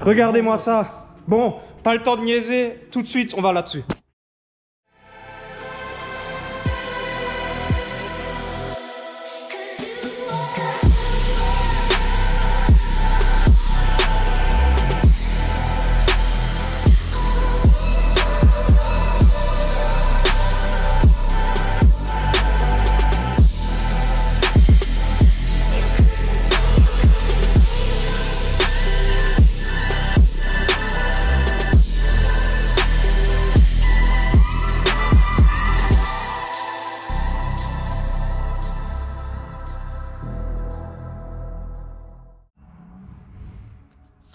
Regardez-moi ça. Bon, pas le temps de niaiser. Tout de suite, on va là-dessus.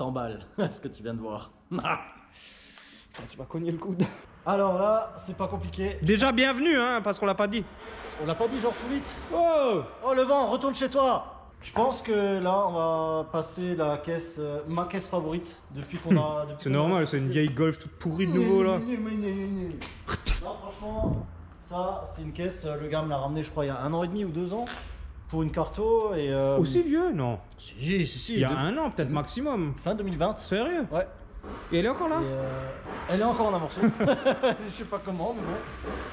Balles, ce que tu viens de voir. Tu vas cogner le coude. Alors là, c'est pas compliqué. Déjà bienvenue, hein, parce qu'on l'a pas dit. On l'a pas dit genre tout vite. Oh, oh le vent, retourne chez toi. Je pense que là, on va passer la caisse, ma caisse favorite depuis qu'on a. C'est normal, c'est une vieille Golf toute pourrie de nouveau là. Non, franchement, ça, c'est une caisse. Le gars me l'a ramené, je crois, il y a 1 an et demi ou 2 ans. Pour une carto et... Aussi vieux, non? Si. Il y a 1 an, peut-être maximum. Fin 2020. Sérieux? Ouais. Et elle est encore là? Elle est encore en un morceau. Je sais pas comment, mais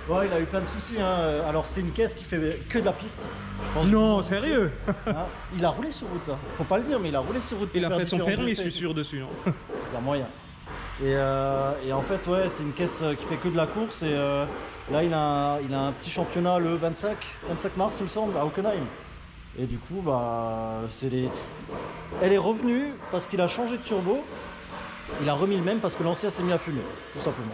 bon. Ouais, il a eu plein de soucis. Hein. Alors, c'est une caisse qui fait que de la piste. Je pense non, sérieux? Hein. Il a roulé sur route. Hein. Faut pas le dire, mais il a roulé sur route. Il a fait son permis, je suis sûr, dessus. Hein. Il y a moyen. Et en fait, ouais, c'est une caisse qui fait que de la course. Et là, il a un petit championnat le 25 mars, il me semble, à Hockenheim. Et du coup, bah, elle est revenue parce qu'il a changé de turbo. Il a remis le même parce que l'ancien s'est mis à fumer, tout simplement.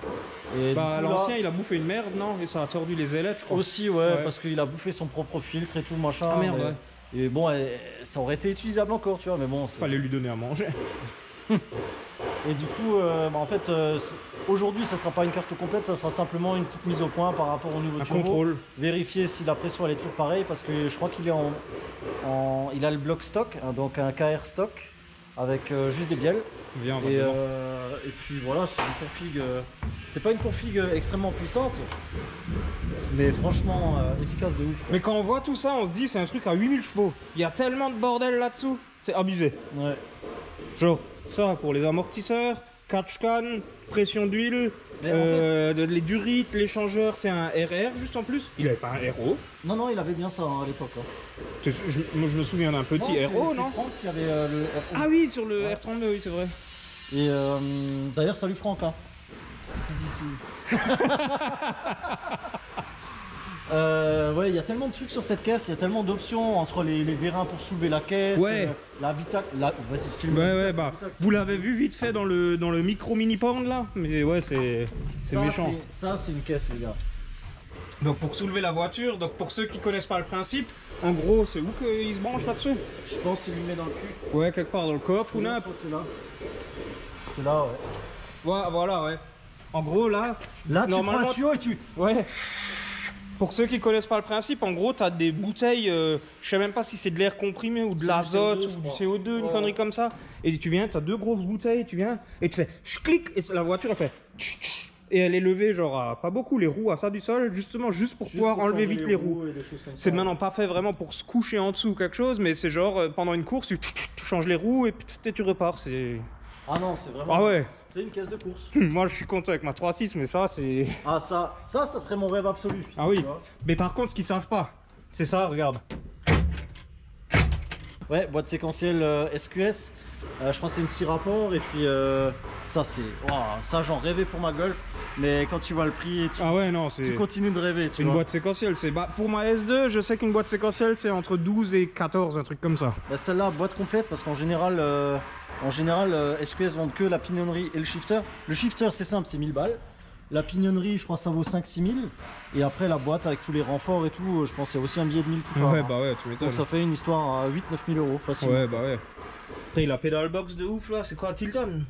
Et bah, l'ancien, il a bouffé une merde, non? Et ça a tordu les ailettes, je crois. Aussi, ouais, parce qu'il a bouffé son propre filtre et tout, machin. Ah merde, ouais. Et bon, ça aurait été utilisable encore, tu vois, mais bon... Fallait lui donner à manger. Et du coup, bah, en fait, aujourd'hui, ça sera pas une carte complète, ça sera simplement une petite mise au point par rapport au nouveau turbo. Contrôle. Vérifier si la pression elle est toujours pareille, parce que je crois qu'il est il a le bloc stock, hein, donc un KR stock avec juste des bielles. Viens, et puis voilà, c'est une config. C'est pas une config extrêmement puissante, mais franchement efficace de ouf. Quoi. Mais quand on voit tout ça, on se dit c'est un truc à 8000 chevaux. Il y a tellement de bordel là-dessous, c'est abusé. Ouais. Genre ça pour les amortisseurs, catch-can, pression d'huile, les durites, l'échangeur, c'est un RR juste en plus. Il avait pas un RO. Non, non, il avait bien ça hein, à l'époque. Hein. Moi je me souviens d'un petit RO, non? C'est Franck qui avait le RO. Ah oui, sur le R32, oui c'est vrai. Et d'ailleurs, salut Franck. Hein. Si. Ouais, il y a tellement de trucs sur cette caisse, il y a tellement d'options entre les vérins pour soulever la caisse, ouais. L'habitacle. Vas-y, filme. Ouais, bah, vous l'avez vu vite fait dans le micro mini pound là, mais ouais, c'est méchant. Ça, c'est une caisse, les gars. Donc, pour soulever la voiture, donc pour ceux qui connaissent pas le principe, en gros, c'est où qu'il se branche là-dessus? Je pense qu'il lui met dans le cul. Ouais, quelque part dans le coffre ou n'importe. C'est là. C'est là, ouais. Ouais, voilà, ouais. En gros, là. Là, tu prends un tuyau et tu. Ouais. Pour ceux qui connaissent pas le principe, en gros, tu as des bouteilles, je sais même pas si c'est de l'air comprimé ou de l'azote ou du CO2, une connerie comme ça. Et tu viens, tu as 2 grosses bouteilles, tu viens et tu fais clic et la voiture elle fait et elle est levée genre à pas beaucoup les roues à ça du sol, justement juste pour pouvoir enlever vite les roues. C'est maintenant pas fait vraiment pour se coucher en dessous ou quelque chose, mais c'est genre pendant une course, tu changes les roues et tu repars. C'est... Ah non, c'est vraiment. Ah ouais. C'est une caisse de course. Moi je suis content avec ma 3.6, mais ça c'est. Ah ça serait mon rêve absolu. Ah oui. Mais par contre, ce qu'ils savent pas, c'est ça, regarde. Ouais, boîte séquentielle SQS. Je crois que c'est une 6 rapports. Et puis ça c'est. Wow, ça j'en rêvais pour ma Golf. Mais quand tu vois le prix, ah ouais, non, tu continues de rêver. C'est une boîte séquentielle. Pour ma S2, je sais qu'une boîte séquentielle c'est entre 12 et 14, un truc comme ça. Bah, celle-là, boîte complète, parce qu'en général. SQS vendent que la pignonnerie et le shifter. Le shifter, c'est simple, c'est 1000 balles. La pignonnerie, je crois que ça vaut 5-6 000. Et après, la boîte avec tous les renforts et tout, je pense qu'il y a aussi un billet de 1000 qui part. Ouais, bah ouais, tu m'étonnes. Donc ça fait une histoire à 8-9 000 euros, facile. Ouais, bah ouais. Après, la pedal box de ouf là, c'est quoi, Tilton?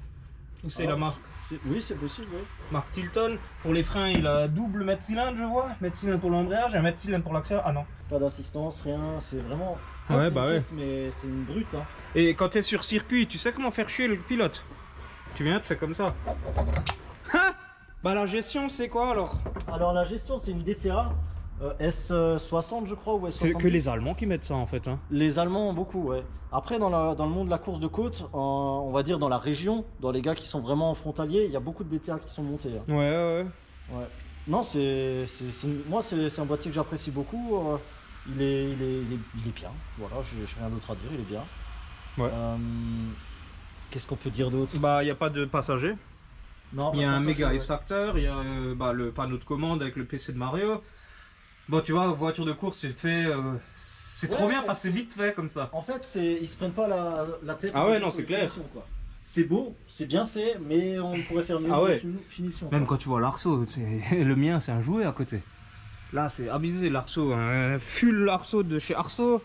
Ou c'est la marque? Oui, c'est possible, oui. Marque Tilton. Pour les freins, il a double mètre cylindre, je vois. Mètre cylindre pour l'embrayage, un mètre cylindre pour l'accélérateur. Ah non. Pas d'assistance, rien. C'est vraiment. Ça, ouais, c'est bah une ouais. caisse, mais c'est une brute. Hein. Et quand t'es sur circuit, tu sais comment faire chier le pilote? Tu viens, tu fais comme ça. Bah la gestion, c'est quoi alors? Alors la gestion, c'est une DTA. S60 je crois ou S70. C'est que les Allemands qui mettent ça en fait. Hein. Les Allemands beaucoup, ouais. Après dans le monde de la course de côte, on va dire dans la région, dans les gars qui sont vraiment frontaliers, il y a beaucoup de DTA qui sont montés. Hein. Ouais. Non, moi c'est un boîtier que j'apprécie beaucoup. Il est bien. Voilà, j'ai rien d'autre à dire, il est bien. Ouais. Qu'est-ce qu'on peut dire d'autre? Bah, il n'y a pas de passager. Non, Il y a un méga ouais. extracteur, il y a le panneau de commande avec le PC de Mario. Bon, tu vois, voiture de course, c'est fait. C'est trop bien parce que c'est vite fait comme ça. En fait, ils se prennent pas la tête. Ah ouais, non, c'est clair. C'est beau, c'est bien fait, mais on pourrait faire mieux. Ah ouais. Finition. Même quand tu vois l'Arceau, le mien, c'est un jouet à côté. Là, c'est abusé l'Arceau, un full Arceau de chez Arceau.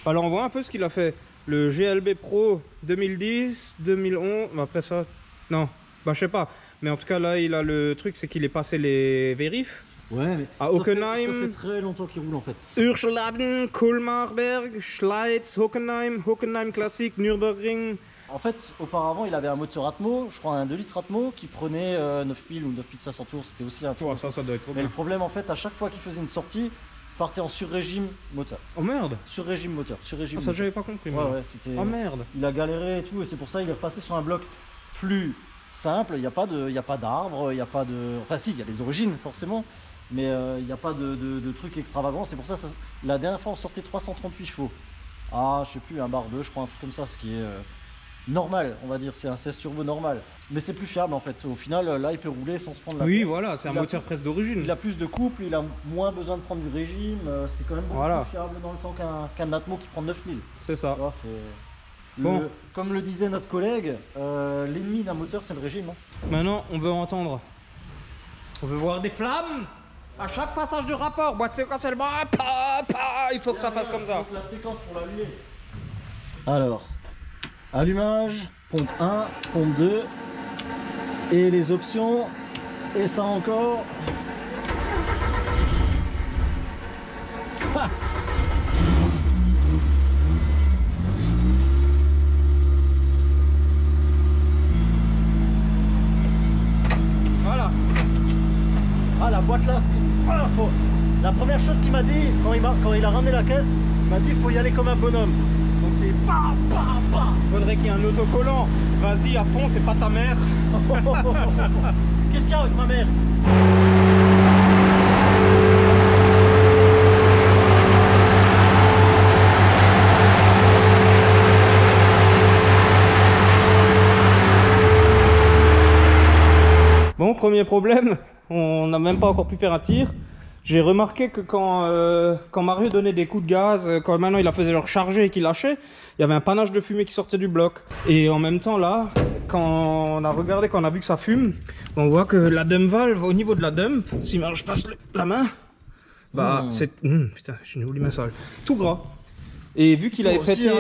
Alors, on voit un peu ce qu'il a fait. Le GLB Pro 2010, 2011, après ça, non, bah je sais pas. Mais en tout cas, là, il a le truc, c'est qu'il est passé les vérifs. Ouais, mais à Hockenheim, ça fait très longtemps qu'il roule en fait. Urschladen, Kolmarberg, Schleiz, Hockenheim Classic, Nürburgring. En fait, auparavant, il avait un moteur Atmo, je crois un 2 litres Atmo, qui prenait 9000 ou 9500 tours, c'était aussi un tour. Ça doit être trop Mais bien. le problème, en fait, à chaque fois qu'il faisait une sortie, il partait en sur-régime moteur. Oh merde! Sur-régime moteur, sur-régime Ah, ça, moteur. j'avais pas compris. Ouais, c'était... Oh merde! Il a galéré et tout, et c'est pour ça qu'il est repassé sur un bloc plus simple. Il n'y a pas d'arbre, il n'y a pas de... Enfin si, il y a les origines forcément, mais il n'y a pas de trucs extravagants. C'est pour ça, la dernière fois on sortait 338 chevaux. Ah, je sais plus, un bar 2, je crois, un truc comme ça, ce qui est normal, on va dire. C'est un 16 turbo normal. Mais c'est plus fiable en fait. Au final, là, il peut rouler sans se prendre la tête. Voilà, c'est un moteur presque d'origine. Il a plus de couple, il a moins besoin de prendre du régime. C'est quand même beaucoup plus fiable dans le temps qu'un Atmo qui prend 9000. C'est ça. Là, bon. Comme le disait notre collègue, l'ennemi d'un moteur c'est le régime. Hein. Maintenant, on veut entendre. On veut voir des flammes à chaque passage de rapport. Boîte séquentiellement, il faut que ça fasse comme ça. La séquence pour l'allumer. Alors, allumage, pompe 1, pompe 2, et les options, et ça encore. Ah. Voilà. Ah, la boîte là, c'est... Ah, la première chose qu'il m'a dit, quand il a ramené la caisse, il m'a dit il faut y aller comme un bonhomme. Donc c'est pa. Faudrait qu'il y ait un autocollant. Vas-y à fond, c'est pas ta mère. Qu'est-ce qu'il y a avec ma mère? Bon, premier problème, on n'a même pas encore pu faire un tir. J'ai remarqué que quand Mario donnait des coups de gaz, quand maintenant il la faisait genre charger et qu'il lâchait, il y avait un panache de fumée qui sortait du bloc. Et en même temps là, quand on a regardé, quand on a vu que ça fume, on voit que la dump valve, au niveau de la dump, si je passe la main, bah c'est... putain, j'ai oublié ma salle. Tout gras. Et vu qu'il avait pété...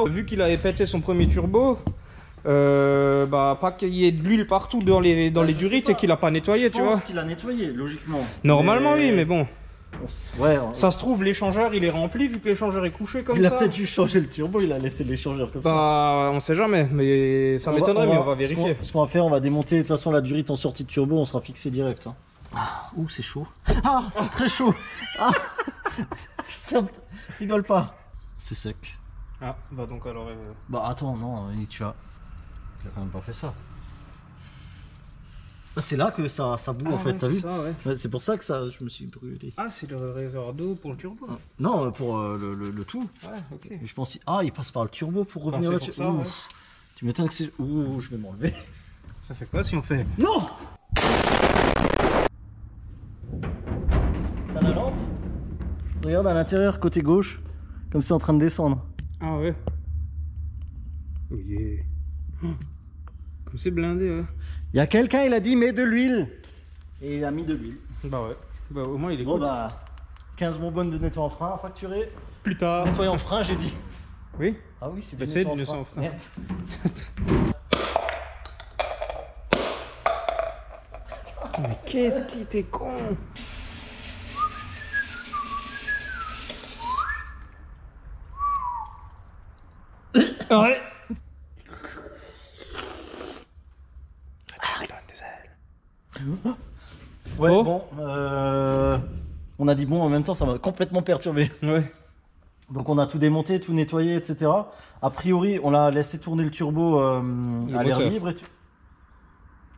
Vu qu'il avait pété son premier turbo, pas qu'il y ait de l'huile partout dans les durites et qu'il a pas nettoyé, tu vois. Je pense qu'il a nettoyé, logiquement. Normalement oui, mais bon. Ouais, ça se trouve l'échangeur il est rempli vu que l'échangeur est couché comme ça. Il a peut-être dû changer le turbo, il a laissé l'échangeur comme ça. On sait jamais, mais ça m'étonnerait, mais on va vérifier. Ce qu'on va faire, on va démonter de toute façon la durite en sortie de turbo, on sera fixé direct. Hein. Ah, ouh, c'est chaud. Ah, c'est très chaud. Ah. Ferme, rigole pas. C'est sec. Ah, bah donc alors... Bah attends, non, tu as... Il a quand même pas fait ça. C'est là que ça boue en fait, t'as vu? C'est pour ça que je me suis brûlé. Ah, c'est le réservoir d'eau pour le turbo? Non, pour le tout. Ouais, ok. Je pense, il passe par le turbo pour revenir là-dessus. Tu m'étonnes que c'est... Ouh, je vais m'enlever. Ça fait quoi si on fait... Non! T'as la lampe? Regarde à l'intérieur, côté gauche, comme c'est en train de descendre. Ah ouais. Oh yeah. Comme c'est blindé, ouais. Il y a quelqu'un, il a dit mets de l'huile. Et il a mis de l'huile. Bah ouais. Bah au moins il est bon, cool. Bah 15 bonbonnes de nettoyant frein à facturer. Plus tard. Nettoyant frein, j'ai dit. Oui. Ah oui, c'est du nettoyant frein. Merde. Mais qu'est-ce qui t'es con? Ouais. Ouais, Oh. bon, on a dit bon, en même temps, ça m'a complètement perturbé. Ouais. Donc on a tout démonté, tout nettoyé, etc. A priori, on a laissé tourner le turbo à l'air moteur. libre.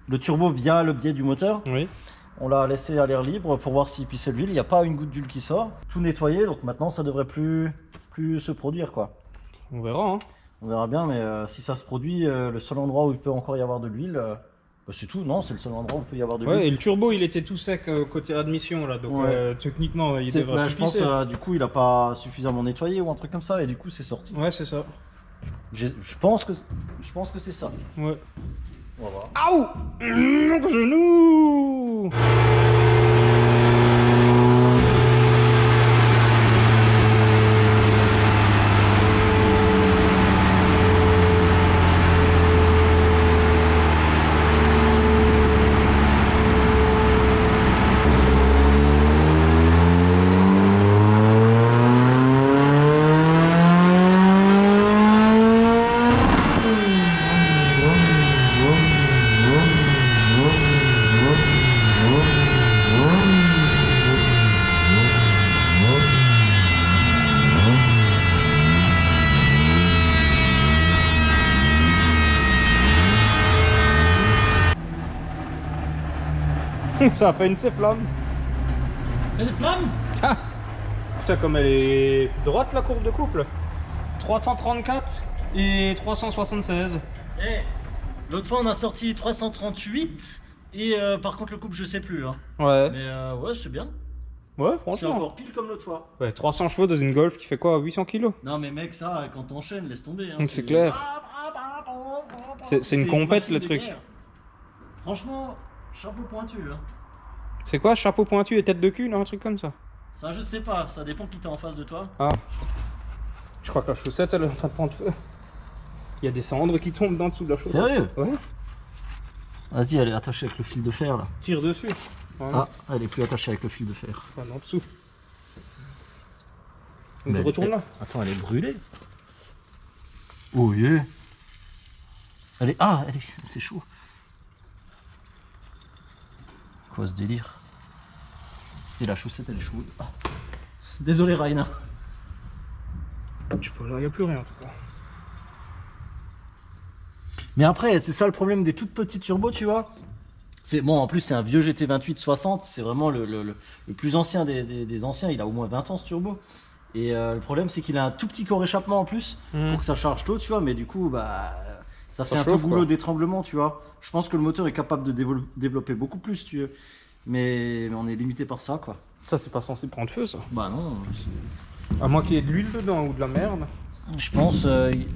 Le turbo via le biais du moteur. Oui. On l'a laissé à l'air libre pour voir s'il pissait l'huile. Il n'y a pas une goutte d'huile qui sort. Tout nettoyé, donc maintenant ça devrait plus se produire, quoi. On verra, hein. On verra bien, mais si ça se produit, le seul endroit où il peut encore y avoir de l'huile, bah, c'est tout. Non, c'est le seul endroit où il peut y avoir de l'huile. Ouais, et le turbo, il était tout sec côté admission, là. Donc, Ouais. techniquement, il C'est- devrait bah, plus je pense pisser. du coup il a pas suffisamment nettoyé ou un truc comme ça et du coup c'est sorti. Ouais, c'est ça. Je pense que c'est ça. Ouais. On va voir. Aouh! Mon genou! Ça a fait une flamme. Et les flammes? Ah! Putain, comme elle est droite la courbe de couple. 334 et 376. L'autre fois on a sorti 338 et par contre le couple je sais plus. Hein. Ouais. Mais ouais c'est bien. Ouais, C'est franchement. encore pile comme l'autre fois. Ouais, 300 chevaux dans une Golf qui fait quoi? 800 kilos? Non mais mec ça quand t'enchaînes laisse tomber. Hein, C'est clair. C'est une compète, machine le de truc. guerre. Franchement chapeau pointu. Hein. C'est quoi? Chapeau pointu et tête de cul, non? Un truc comme ça? Ça je sais pas, ça dépend qui t'es en face de toi. Ah. Je crois que la chaussette, elle est en train de prendre feu. Il y a des cendres qui tombent dans dessous de la chaussette. Sérieux? Ouais. Vas-y elle est attachée avec le fil de fer là. Tire dessus. Ouais. Ah elle est plus attachée avec le fil de fer. Enfin, en dessous. Mais On elle- retourne là. Attends elle est brûlée. Oh yeah. Elle est... Ah elle est... c'est chaud. Quoi ce délire? Et la chaussette elle est chaude. Ah. Désolé Raina. Je sais pas, là, il n'y a plus rien en tout cas. Mais après c'est ça le problème des toutes petites turbos tu vois. C'est bon en plus c'est un vieux GT28-60. C'est vraiment le plus ancien des anciens. Il a au moins 20 ans ce turbo. Et le problème c'est qu'il a un tout petit corps échappement en plus pour que ça charge tôt tu vois. Mais du coup bah ça fait un peu chauffe, goulot quoi. d'étranglement tu vois. Je pense que le moteur est capable de développer beaucoup plus tu veux. Mais on est limité par ça quoi. Ça, c'est pas censé prendre feu, ça. Bah non. À moins qu'il y ait de l'huile dedans ou de la merde. Je pense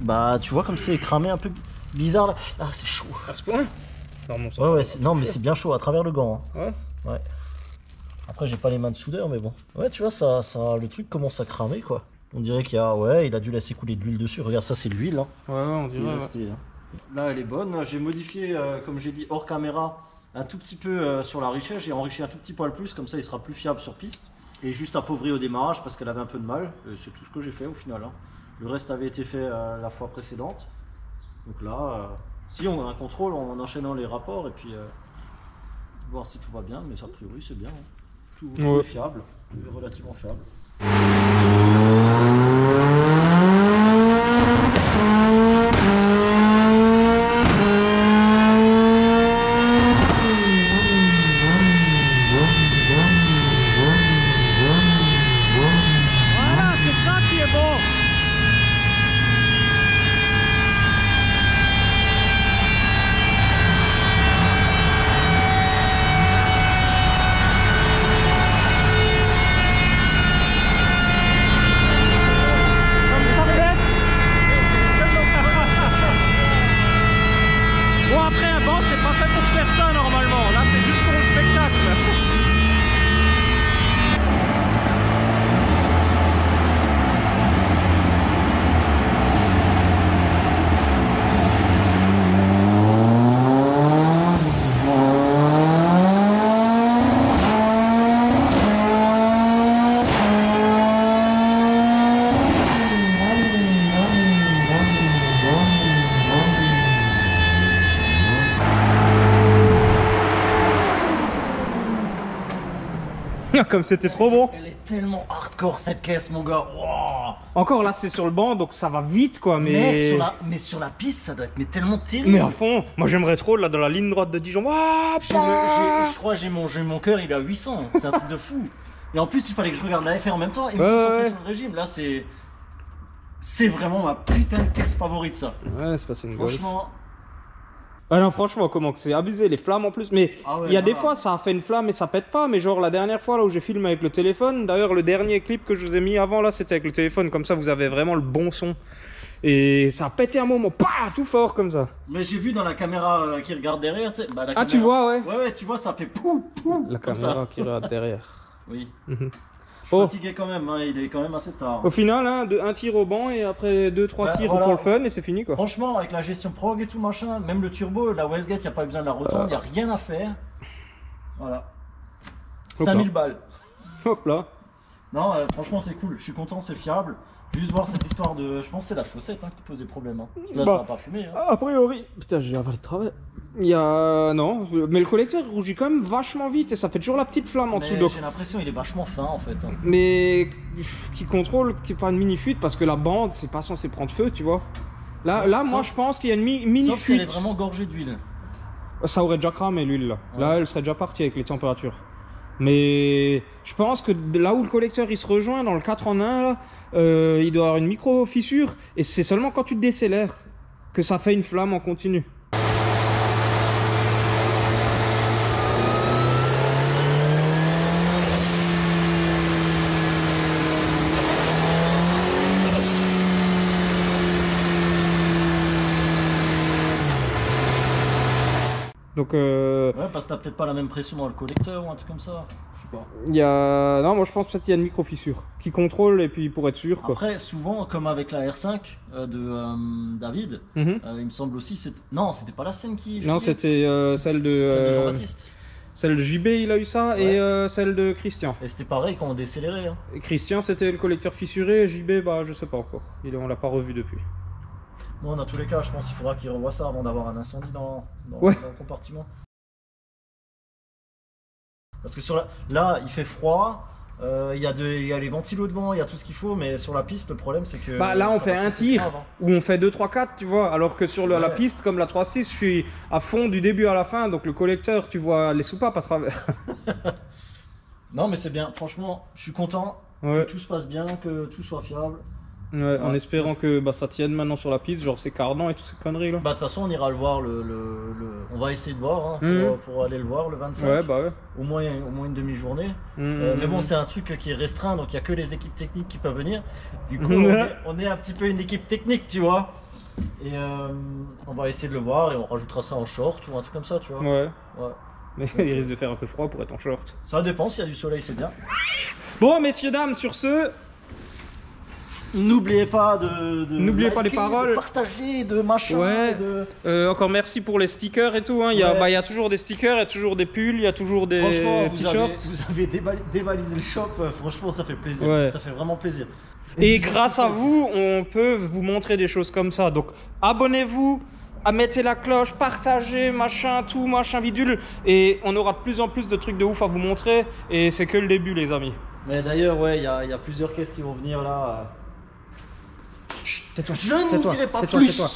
bah tu vois comme c'est cramé un peu bizarre là. Ah c'est chaud. À ce point? Non, mon Ouais ouais non mais c'est bien chaud à travers le gant. Hein. Ouais. Ouais. Après j'ai pas les mains de soudeur mais bon. Ouais tu vois ça le truc commence à cramer quoi. On dirait qu'il y a ouais il a dû laisser couler de l'huile dessus. Regarde ça c'est de l'huile hein. Ouais, on Il est dirait. Ouais. resté, hein. Là elle est bonne. J'ai modifié comme j'ai dit hors caméra un tout petit peu sur la richesse. J'ai enrichi un tout petit poil plus comme ça il sera plus fiable sur piste. Et juste appauvri au démarrage parce qu'elle avait un peu de mal. C'est tout ce que j'ai fait au final. Hein. Le reste avait été fait la fois précédente. Donc là, si on a un contrôle en enchaînant les rapports et puis voir si tout va bien, mais a priori c'est bien. Hein. Tout Ouais. est fiable, tout est relativement fiable. Voilà, c'est ça qui est bon. comme c'était trop bon. Elle est tellement hardcore cette caisse, mon gars. Wow. Encore là, c'est sur le banc, donc ça va vite, quoi. Mais sur la piste, ça doit être tellement terrible. Mais à fond, moi j'aimerais trop là dans la ligne droite de Dijon. Ouah, Je crois que j'ai mon cœur, il est à 800. C'est un truc de fou. Et en plus, il fallait que je regarde la F1 en même temps et me concentrer sur le régime. Là, c'est vraiment ma putain de caisse favorite, ça. Ouais, c'est passé une Golf. Franchement. Ah non, franchement, comment que c'est abusé, les flammes en plus. Mais il y a des fois, ça a fait une flamme et ça pète pas. Mais genre, la dernière fois là où j'ai filmé avec le téléphone, d'ailleurs, le dernier clip que je vous ai mis avant là, c'était avec le téléphone. Comme ça, vous avez vraiment le bon son. Et ça a pété un moment, tout fort comme ça. Mais j'ai vu dans la caméra qui regarde derrière, tu sais. Bah, la caméra... tu vois, ouais. Ouais, tu vois, ça fait pou. La caméra qui regarde derrière. Oui. Je suis fatigué quand même, hein, il est quand même assez tard. Au final, un tir au banc et après 2-3 tirs pour le fun et c'est fini quoi. Franchement, avec la gestion prog et tout machin, même le turbo, la Westgate, il n'y a pas besoin de la rotonde, il n'y a rien à faire. Voilà. 5000 balles. Hop là. Non, franchement, c'est cool, je suis content, c'est fiable. Juste voir cette histoire de. Je pense que c'est la chaussette qui posait problème. Hein. Parce que là, ça va pas fumer. Hein. A priori. Putain, j'ai avalé de travers. Il y a. Non, mais le collecteur rougit quand même vachement vite et ça fait toujours la petite flamme en dessous. J'ai l'impression qu'il est vachement fin en fait. Hein. Mais qui contrôle qu'il n'y ait pas une mini-fuite parce que la bande, c'est pas censé prendre feu, tu vois. Là, moi je pense qu'il y a une mini-fuite. Sauf si elle est vraiment gorgée d'huile. Ça aurait déjà cramé l'huile là. Ouais. Là, elle serait déjà partie avec les températures. Mais je pense que là où le collecteur il se rejoint dans le 4 en 1 là, il doit y avoir une micro fissure et c'est seulement quand tu te décélères que ça fait une flamme en continu. Donc ouais, parce que t'as peut-être pas la même pression dans le collecteur ou un truc comme ça. Je sais pas. Il y a... Non, moi je pense peut-être qu'il y a une micro-fissure qui contrôle et puis pour être sûr. Quoi. Après, souvent, comme avec la R5 de David, il me semble aussi. Non, c'était pas la scène qui. Non, c'était celle de Jean-Baptiste. Celle de JB, il a eu ça, ouais. Et celle de Christian. Et c'était pareil quand on décélérait. Hein. Et Christian, c'était le collecteur fissuré, et JB, bah je sais pas encore. On l'a pas revu depuis. Bon, dans tous les cas, je pense qu'il faudra qu'il revoie ça avant d'avoir un incendie dans le compartiment. Parce que là, il fait froid, il y a les ventilos devant, il y a tout ce qu'il faut, mais sur la piste, le problème c'est que... Bah là, on fait un tir, où on fait 2, 3, 4, tu vois, alors que sur la piste, comme la 3.6, je suis à fond du début à la fin, donc le collecteur, tu vois les soupapes à travers. Non, mais c'est bien, franchement, je suis content que tout se passe bien, que tout soit fiable. Ouais, en espérant que ça tienne maintenant sur la piste, genre ces cardans et toutes ces conneries là. Bah de toute façon on ira le voir, on va essayer de voir hein, pour aller le voir le 25. Ouais, bah ouais. Au moins une demi-journée. Mais bon, c'est un truc qui est restreint, donc il n'y a que les équipes techniques qui peuvent venir. Du coup, on est un petit peu une équipe technique, tu vois. Et on va essayer de le voir et on rajoutera ça en short ou un truc comme ça, tu vois. Ouais. Mais il risque de faire un peu froid pour être en short. Ça dépend, s'il y a du soleil, c'est bien. Bon, messieurs, dames, sur ce... N'oubliez pas N'oubliez pas les paroles, de partager, de machin. Ouais. Encore merci pour les stickers et tout. Hein. Il y a toujours des stickers, il y a toujours des pulls, il y a toujours des t-shirts. Vous avez dévalisé le shop. Franchement, ça fait plaisir. Ouais. Ça fait vraiment plaisir. Et grâce à vous, on peut vous montrer des choses comme ça. Donc, abonnez-vous, mettez la cloche, partagez, machin, tout, machin, bidule. Et on aura de plus en plus de trucs de ouf à vous montrer. Et c'est que le début, les amis. Mais d'ailleurs, ouais, il y a plusieurs caisses qui vont venir là. Chut, tais-toi, je ne dirai pas plus. Tais-toi.